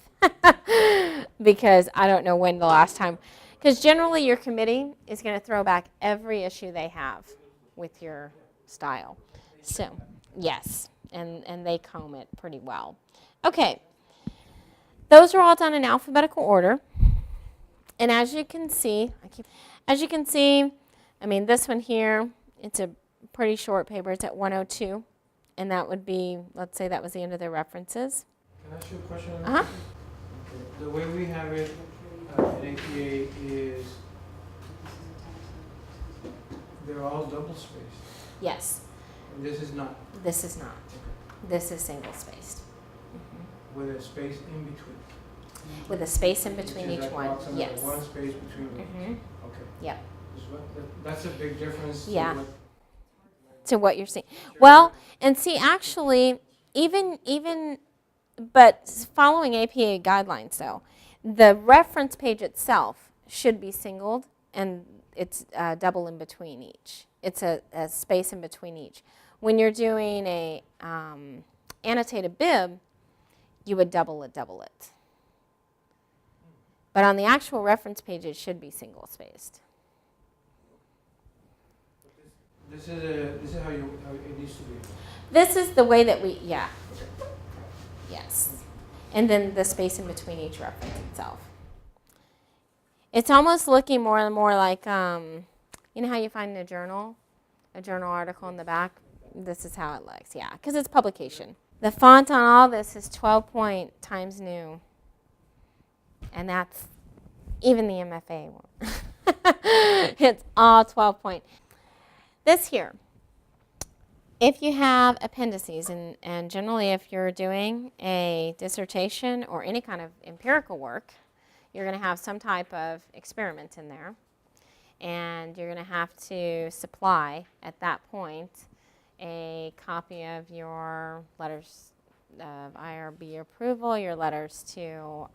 because I don't know when the last time. Because generally your committee is going to throw back every issue they have with your style. So, yes, and they comb it pretty well. Okay, those are all done in alphabetical order. And as you can see, I mean, this one here, it's a pretty short paper. It's at 102. And that would be, let's say that was the end of their references. Can I ask you a question on that? Okay. The way we have it in APA is they're all double spaced. Yes. And this is not. This is not. This is single spaced. With a space in between. With a space in between each one. Yes. One space between each. Okay. Yep. That's a big difference. Yeah. To what you're seeing. Well, and see, actually, but following APA guidelines, though, the reference page itself should be singled, and it's double in between each. It's a space in between each. When you're doing a annotated bib, you would double it. But on the actual reference page, it should be single spaced. This is how it needs to be. This is the way that yeah. Yes. And then the space in between each reference itself. It's almost looking more and more like, you know how you find a journal article in the back? This is how it looks, yeah, because it's publication. The font on all this is 12 point Times New. And that's even the MFA one. It's all 12 point. This here, if you have appendices, and generally if you're doing a dissertation or any kind of empirical work, you're going to have some type of experiment in there. And you're going to have to supply, at that point, a copy of your letters of IRB approval, your letters to,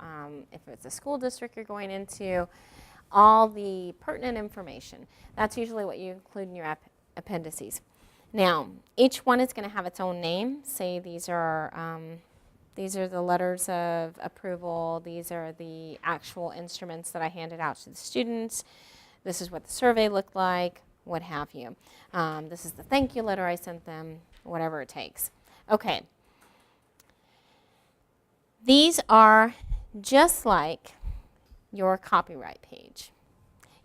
if it's a school district you're going into, all the pertinent information. That's usually what you include in your appendices. Now, each one is going to have its own name. Say these are the letters of approval. These are the actual instruments that I handed out to the students. This is what the survey looked like, what have you. This is the thank you letter I sent them, whatever it takes. Okay. These are just like your copyright page.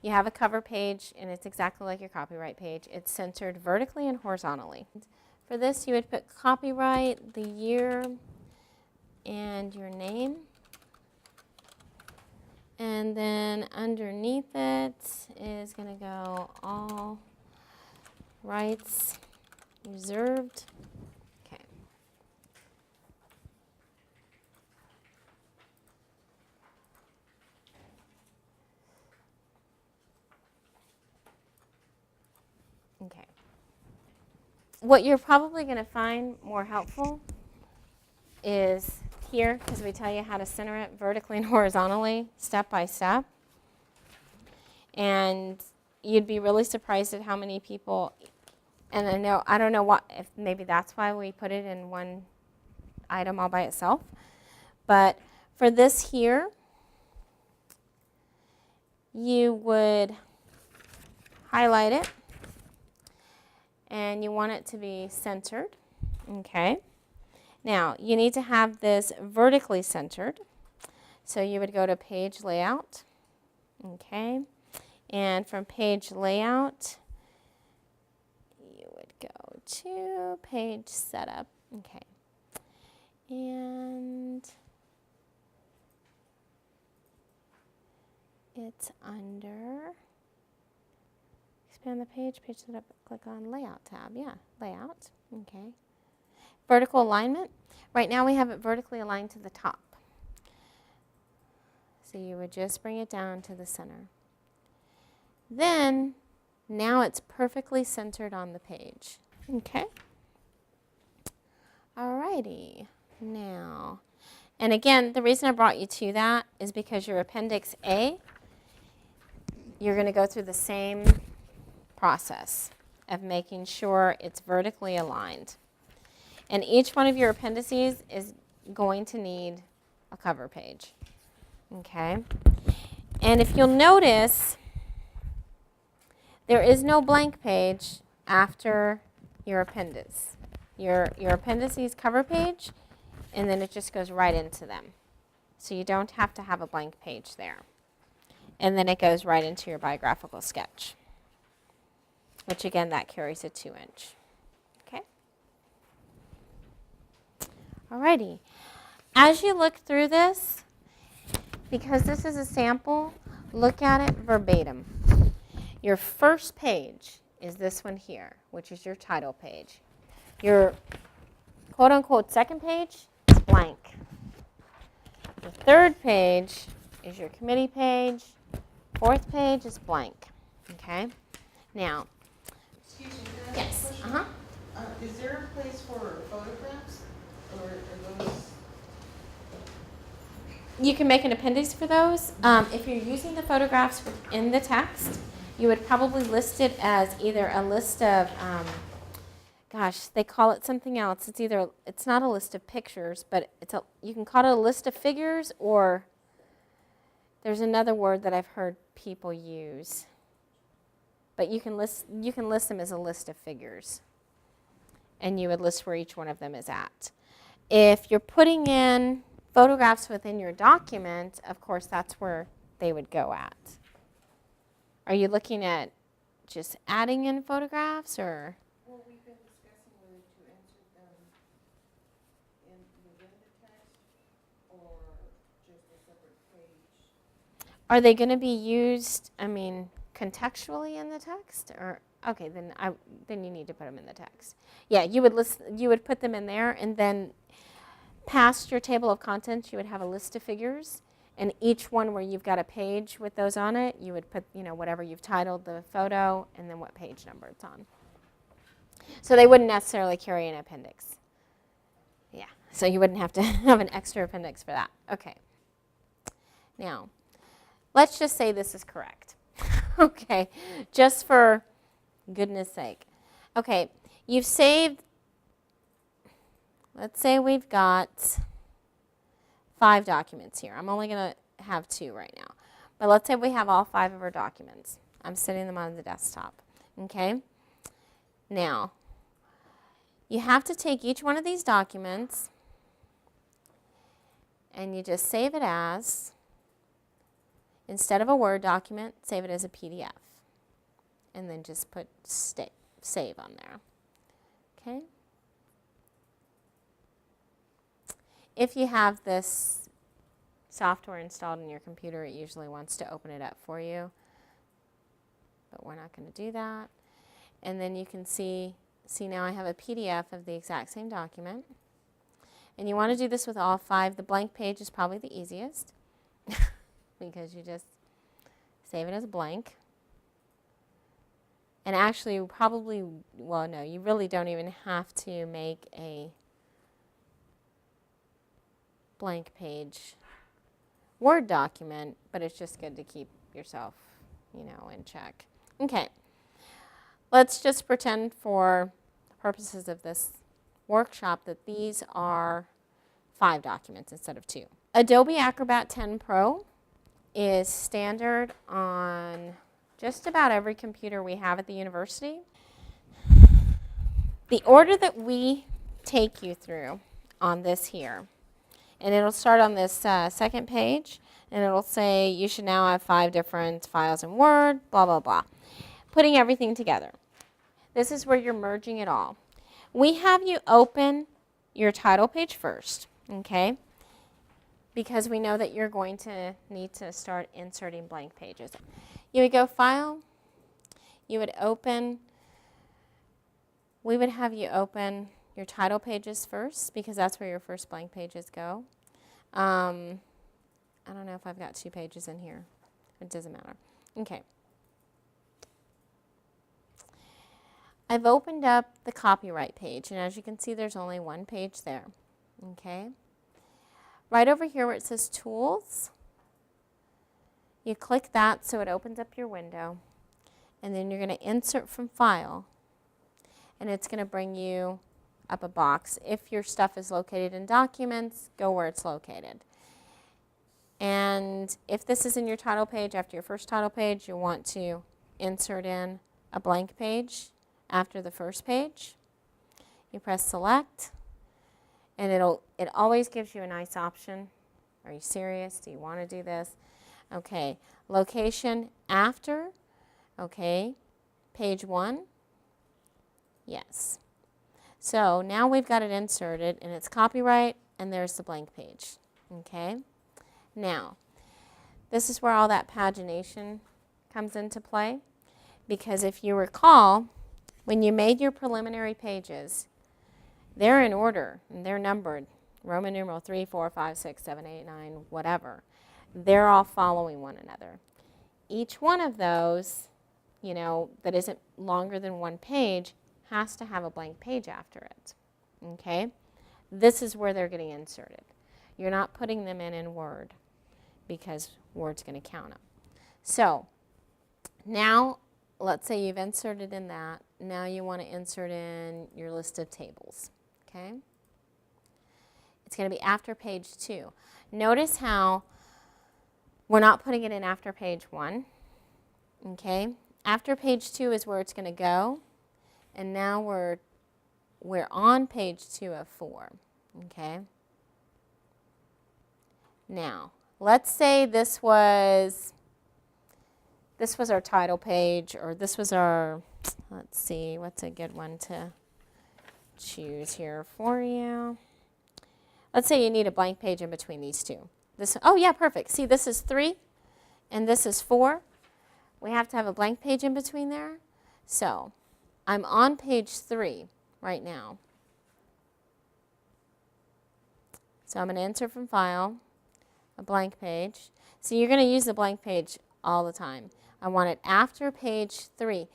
You have a cover page, and it's exactly like your copyright page. It's centered vertically and horizontally. For this, you would put copyright, the year, and your name. And then underneath it is going to go all rights reserved. Okay. Okay. What you're probably going to find more helpful is here, because we tell you how to center it vertically and horizontally, step by step. And you'd be really surprised at how many people, and I don't know what, if maybe that's why we put it in one item all by itself. But for this here, you would highlight it, and you want it to be centered, okay? Now, you need to have this vertically centered. So you would go to page layout, okay? And from page layout, you would go to page setup, okay? And it's under, expand the page setup, click on layout tab, yeah, layout, okay. Vertical alignment. Right now we have it vertically aligned to the top. So you would just bring it down to the center. Then, now it's perfectly centered on the page. Okay? Alrighty. Now, and again, the reason I brought you to that is because your Appendix A, you're going to go through the same process of making sure it's vertically aligned. And each one of your appendices is going to need a cover page, okay? And if you'll notice, there is no blank page after your appendix. Your appendices cover page, and then it just goes right into them. So you don't have to have a blank page there. And then it goes right into your biographical sketch, which again, that carries a 2-inch. Alrighty, as you look through this, because this is a sample, look at it verbatim. Your first page is this one here, which is your title page. Your quote-unquote second page is blank. The third page is your committee page. Fourth page is blank, okay? Now, Excuse me, can I ask yes, a question? uh-huh. Is there a place for photographs, or are those? You can make an appendix for those. If you're using the photographs within the text, you would probably list it as either a list of, gosh, they call it something else. It's not a list of pictures, but you can call it a list of figures, or there's another word that I've heard people use. But you can list them as a list of figures, and you would list where each one of them is at. If you're putting in photographs within your document, of course, that's where they would go at. Are you looking at just adding in photographs, or? Well, we've been discussing whether to insert them within the text, or just a separate page. Are they going to be used, contextually in the text, or? Okay, then you need to put them in the text. Yeah, you would put them in there, and then past your table of contents, you would have a list of figures, and each one where you've got a page with those on it, you would put, whatever you've titled the photo, and then what page number it's on. So they wouldn't necessarily carry an appendix. Yeah, so you wouldn't have to have an extra appendix for that. Okay. Now, let's just say this is correct. Okay, just for goodness sake. Okay, you've saved, let's say we've got 5 documents here. I'm only going to have 2 right now. But let's say we have all 5 of our documents. I'm setting them on the desktop. Okay? Now, you have to take each one of these documents and you just save it as, instead of a Word document, save it as a PDF. And then just put save on there. Okay? If you have this software installed in your computer, it usually wants to open it up for you. But we're not going to do that. And then you can see now I have a PDF of the exact same document. And you want to do this with all 5. The blank page is probably the easiest because you just save it as a blank. And actually, you probably, well, no, you really don't even have to make a blank page Word document, but it's just good to keep yourself, in check. Okay, let's just pretend for the purposes of this workshop that these are 5 documents instead of 2. Adobe Acrobat 10 Pro is standard on just about every computer we have at the university. The order that we take you through on this here, and it'll start on this second page, and it'll say you should now have 5 different files in Word, blah, blah, blah. Putting everything together. This is where you're merging it all. We have you open your title page first, okay? Because we know that you're going to need to start inserting blank pages. You would go File, you would open, we would have you open your title pages first because that's where your first blank pages go. I don't know if I've got 2 pages in here. It doesn't matter. Okay. I've opened up the copyright page, and as you can see, there's only 1 page there. Okay. Right over here where it says Tools, you click that so it opens up your window, and then you're going to insert from File, and it's going to bring you up a box. If your stuff is located in Documents, go where it's located. And if this is in your title page, after your first title page, you'll want to insert in a blank page after the first page. You press Select, and it always gives you a nice option. Are you serious? Do you want to do this? Okay, location after, okay, page 1, yes. So now we've got it inserted, and it's copyright, and there's the blank page, okay? Now, this is where all that pagination comes into play, because if you recall, when you made your preliminary pages, they're in order, and they're numbered, Roman numeral 3, 4, 5, 6, 7, 8, 9, whatever. They're all following one another. Each one of those, that isn't longer than 1 page, has to have a blank page after it, okay? This is where they're getting inserted. You're not putting them in Word because Word's going to count them. So now, let's say you've inserted in that. Now you want to insert in your list of tables, okay? It's going to be after page 2. Notice how we're not putting it in after page 1, okay? After page 2 is where it's going to go, and now we're on page 2 of 4, okay? Now, let's say this was our title page, or this was our, let's see, what's a good one to choose here for you? Let's say you need a blank page in between these 2. Oh yeah, perfect. See, this is 3, and this is 4. We have to have a blank page in between there. So, I'm on page 3 right now. So I'm going to insert from File, a blank page. So you're going to use the blank page all the time. I want it after page 3.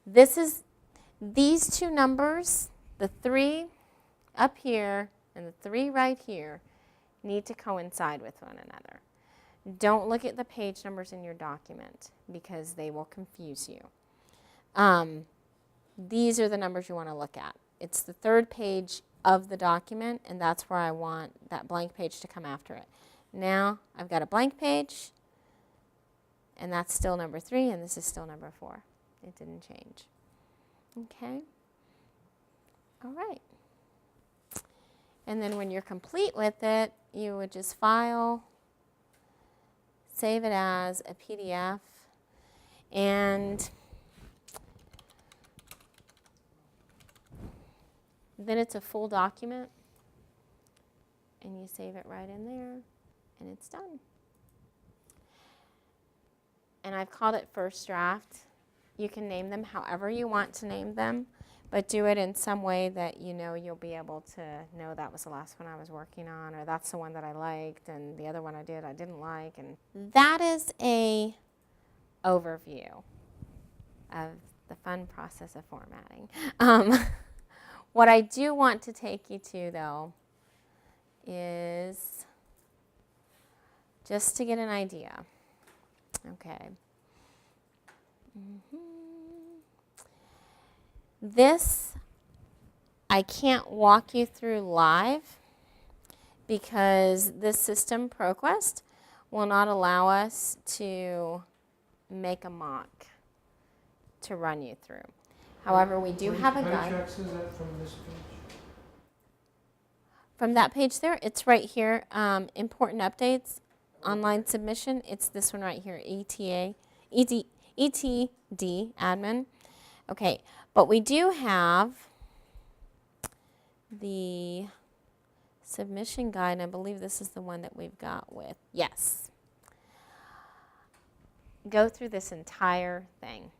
This is These two numbers, the 3 up here and the 3 right here, need to coincide with one another. Don't look at the page numbers in your document because they will confuse you. These are the numbers you want to look at. It's the 3rd page of the document, and that's where I want that blank page to come after it. Now I've got a blank page, and that's still number 3, and this is still number 4. It didn't change. Okay? All right. And then when you're complete with it, you would just file, save it as a PDF, and then it's a full document, and you save it right in there, and it's done. And I've called it first draft. You can name them however you want to name them, but do it in some way that you know you'll be able to know that was the last one I was working on, or that's the one that I liked, and the other one I didn't like. And that is a overview of the fun process of formatting. What I do want to take you to, though, is just to get an idea. Okay. This, I can't walk you through live because this system, ProQuest, will not allow us to make a mock to run you through. However, we do have a How guide. many tracks is that from this page? From that page there, it's right here, important updates, online submission. It's this one right here, ETD, admin. Okay, but we do have the submission guide, and I believe this is the one that we've got with, yes. Go through this entire thing.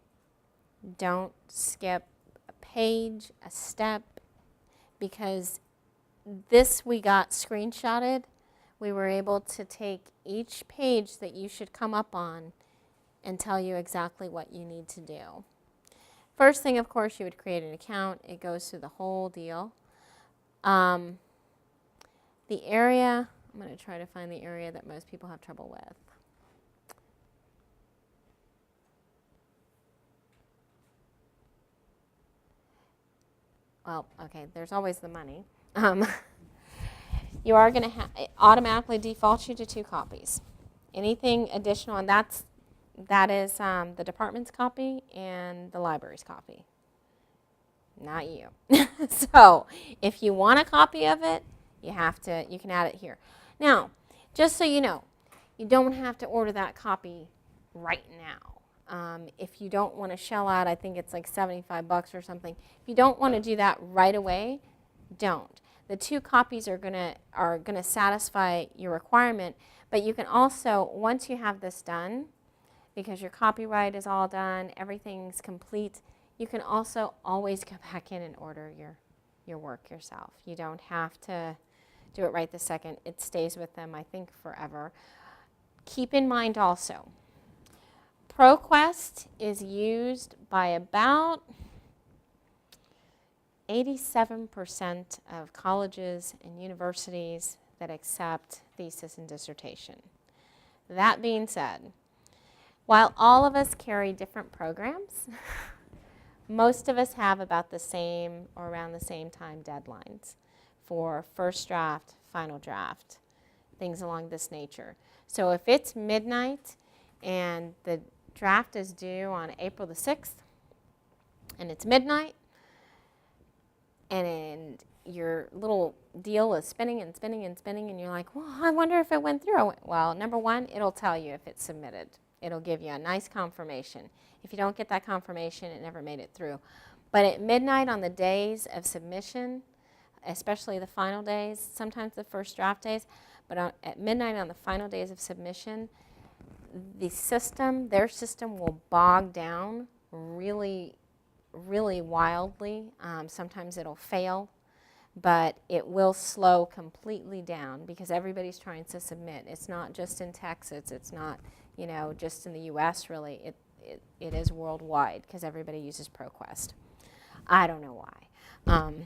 Don't skip a page, a step, because this we got screenshotted. We were able to take each page that you should come up on and tell you exactly what you need to do. First thing, of course, you would create an account. It goes through the whole deal. The area, I'm going to try to find the area that most people have trouble with. Well, okay, there's always the money. You are going to it automatically defaults you to 2 copies. Anything additional, and that is the department's copy and the library's copy, not you. So if you want a copy of it, you can add it here. Now, just so you know, you don't have to order that copy right now. If you don't want to shell out, I think it's like $75 or something. If you don't want to do that right away, don't. The 2 copies are gonna satisfy your requirement, but you can also, once you have this done, because your copyright is all done, everything's complete, you can also always go back in and order your work yourself. You don't have to do it right this second. It stays with them, I think, forever. Keep in mind also, ProQuest is used by about 87% of colleges and universities that accept thesis and dissertation. That being said, while all of us carry different programs, most of us have about the same or around the same time deadlines for first draft, final draft, things along this nature. So if it's midnight and the draft is due on April the 6th, and it's midnight, and your little deal is spinning and spinning and spinning, and you're like, well, I wonder if it went through. Well, number one, it'll tell you if it's submitted. It'll give you a nice confirmation. If you don't get that confirmation, it never made it through. But at midnight on the days of submission, especially the final days, sometimes the first draft days, but at midnight on the final days of submission, their system will bog down really wildly. Sometimes it'll fail, but it will slow completely down because everybody's trying to submit. It's not just in Texas. It's not, just in the U.S. really. It is worldwide because everybody uses ProQuest. I don't know why.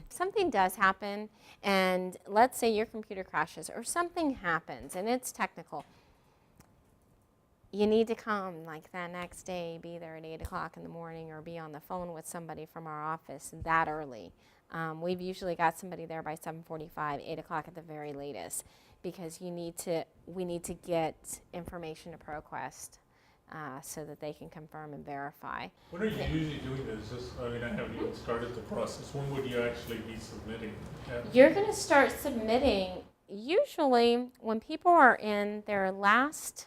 Something does happen, and let's say your computer crashes or something happens and it's technical. You need to come like that next day, be there at 8 o'clock in the morning, or be on the phone with somebody from our office that early. We've usually got somebody there by 7:45, 8 o'clock at the very latest, because we need to get information to ProQuest so that they can confirm and verify. When are you usually doing this? I haven't even started the process. When would you actually be submitting? You're going to start submitting usually when people are in their last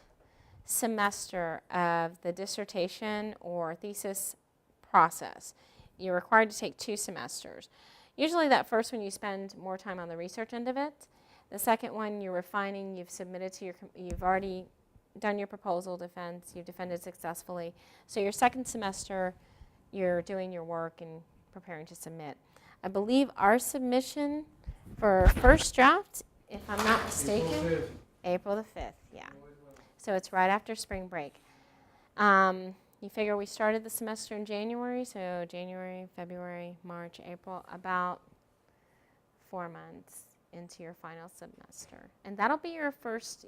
semester of the dissertation or thesis process. You're required to take 2 semesters. Usually that first one you spend more time on the research end of it. The second one you're refining, you've submitted to you've already done your proposal defense, you've defended successfully. So your second semester, you're doing your work and preparing to submit. I believe our submission for first draft, if I'm not mistaken, April the 5th, yeah. So it's right after spring break. You figure we started the semester in January, so January, February, March, April, about 4 months into your final semester. And that'll be your first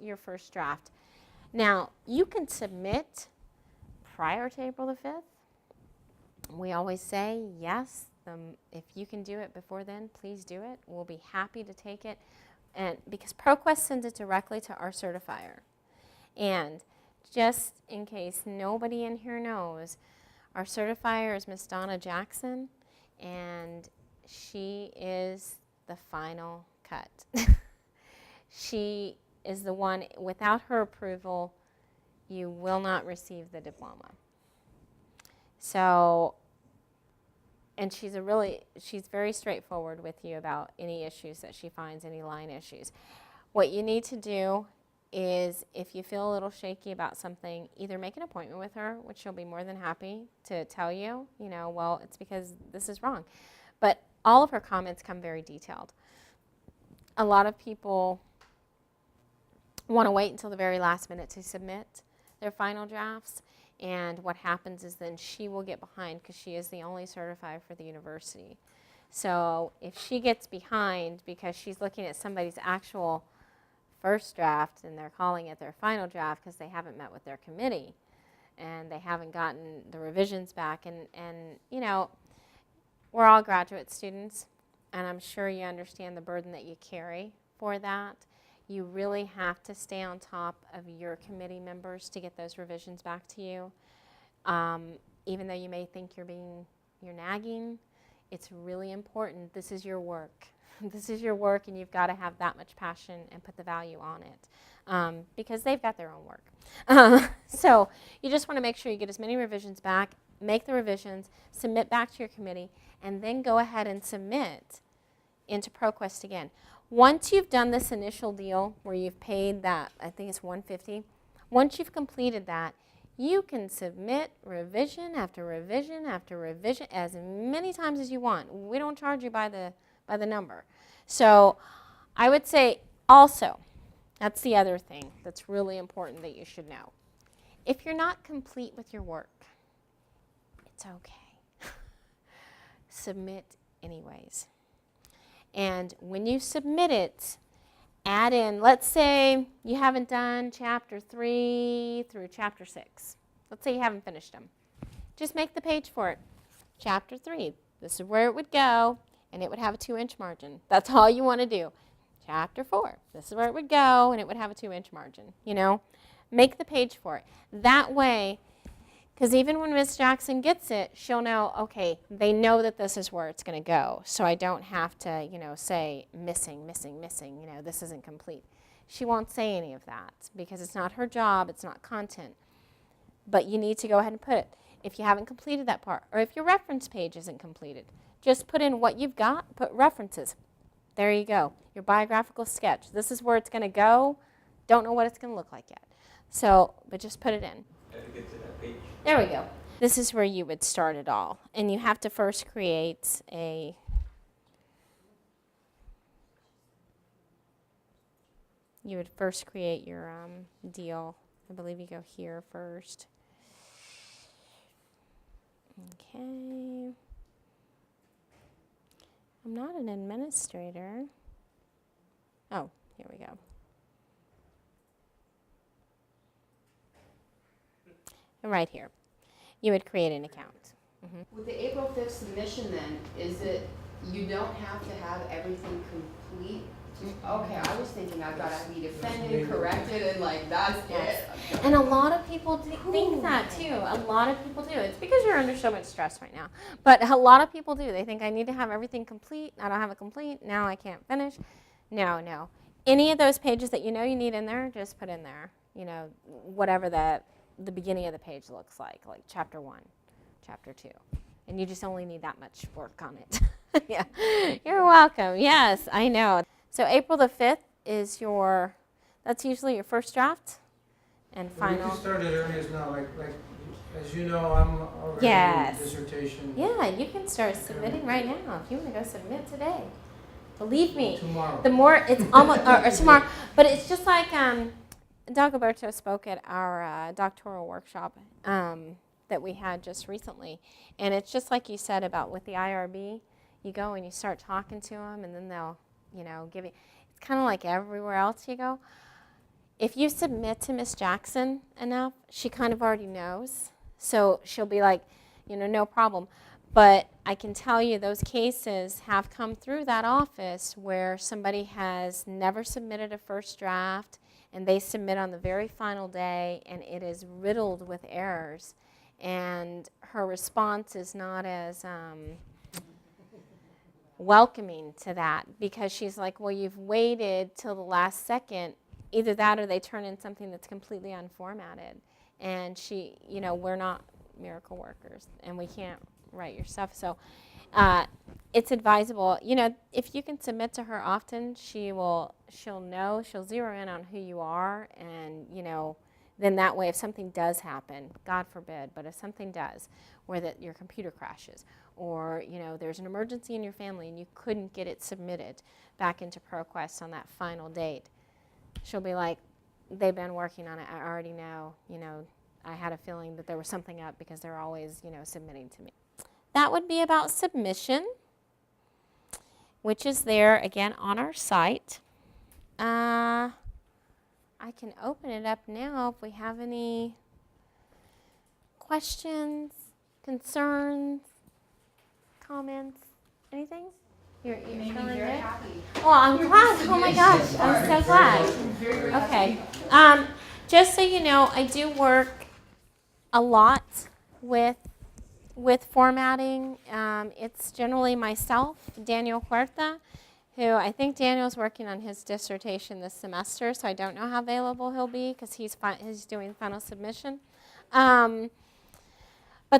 draft. Now, you can submit prior to April the 5th. We always say, yes, if you can do it before then, please do it. We'll be happy to take it. And because ProQuest sends it directly to our certifier. And just in case nobody in here knows, our certifier is Miss Donna Jackson, and she is the final cut. She is the one, without her approval, you will not receive the diploma. So, and she's very straightforward with you about any issues that she finds, any line issues. What you need to do is, if you feel a little shaky about something, either make an appointment with her, which she'll be more than happy to tell you, well, it's because this is wrong. But all of her comments come very detailed. A lot of people want to wait until the very last minute to submit their final drafts, and what happens is then she will get behind because she is the only certifier for the university. So if she gets behind because she's looking at somebody's actual first draft and they're calling it their final draft because they haven't met with their committee and they haven't gotten the revisions back, and we're all graduate students, and I'm sure you understand the burden that you carry for that. You really have to stay on top of your committee members to get those revisions back to you. Even though you may think you're nagging, it's really important. This is your work. This is your work, and you've got to have that much passion and put the value on it, because they've got their own work. So you just want to make sure you get as many revisions back, make the revisions, submit back to your committee, and then go ahead and submit into ProQuest again. Once you've done this initial deal where you've paid that, I think it's $150, once you've completed that, you can submit revision after revision after revision as many times as you want. We don't charge you by the number. So I would say also, that's the other thing that's really important that you should know. If you're not complete with your work, it's okay. Submit anyways. And when you submit it, add in, let's say you haven't done chapter 3 through chapter 6. Let's say you haven't finished them. Just make the page for it. Chapter 3, this is where it would go, and it would have a 2-inch margin. That's all you want to do. Chapter 4, this is where it would go, and it would have a 2-inch margin. Make the page for it. That way, because even when Ms. Jackson gets it, she'll know, okay, they know that this is where it's going to go. So I don't have to, say missing, this isn't complete. She won't say any of that because it's not her job, it's not content. But you need to go ahead and put it. If you haven't completed that part, or if your reference page isn't completed, just put in what you've got, put references. There you go, your biographical sketch. This is where it's going to go. Don't know what it's going to look like yet. So, but just put it in. How to get to that page? There we go. This is where you would start it all. And you have to first create you would first create your deal. I believe you go here first. Okay. I'm not an administrator. Oh, here we go. Right here. You would create an account. With the April 5th submission then, is it, you don't have to have everything complete? Okay, I was thinking I've got to be defended, corrected, and like, that's Yes. it. And a lot of people think that too. A lot of people do. It's because you're under so much stress right now. But a lot of people do. They think I need to have everything complete. I don't have it complete. Now I can't finish. No. Any of those pages that you know you need in there, just put in there. You know, whatever the beginning of the page looks like chapter 1, chapter 2. And you just only need that much work on it. Yeah. You're welcome. Yes, I know. So April the 5th is that's usually your first draft and Well, you final. can start as early as now, like, as you know, I'm already Yes. doing dissertation Yeah, you can start submitting right now if you want to go submit today. Believe me, tomorrow. the more it's almost or tomorrow, but it's just like Dagoberto spoke at our doctoral workshop that we had just recently, and it's just like you said about with the IRB, you go and you start talking to them, and then they'll give you. It's kind of like everywhere else you go. If you submit to Miss Jackson enough, she kind of already knows, so she'll be like, no problem. But I can tell you those cases have come through that office where somebody has never submitted a first draft and they submit on the very final day and it is riddled with errors and her response is not as welcoming to that because she's like, well, you've waited till the last second. Either that or they turn in something that's completely unformatted. And we're not miracle workers and we can't write your stuff. So it's advisable, if you can submit to her often, she'll zero in on who you are and, then that way if something does happen, God forbid, but if something does, where your computer crashes or, there's an emergency in your family and you couldn't get it submitted back into ProQuest on that final date, she'll be like, they've been working on it. I already know, I had a feeling that there was something up because they're always, submitting to me. That would be about submission, which is there, again, on our site. I can open it up now if we have any questions, concerns, comments, anything? You're Made me feeling very good? happy. Oh, I'm glad. Oh my gosh, I'm so glad. Very Okay. Just so you know, I do work a lot with formatting. It's generally myself, Daniel Huerta, who I think Daniel's working on his dissertation this semester, so I don't know how available he'll be because he's doing final submission. But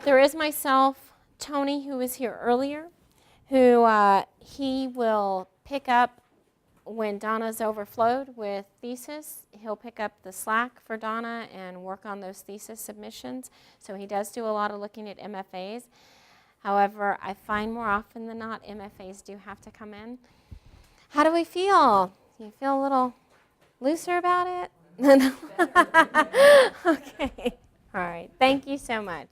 there is myself, Tony, who was here earlier, who he will pick up when Donna's overflowed with thesis. He'll pick up the slack for Donna and work on those thesis submissions. So he does do a lot of looking at MFAs. However, I find more often than not MFAs do have to come in. How do we feel? Do you feel a little looser about it? Okay. All right. Thank you so much.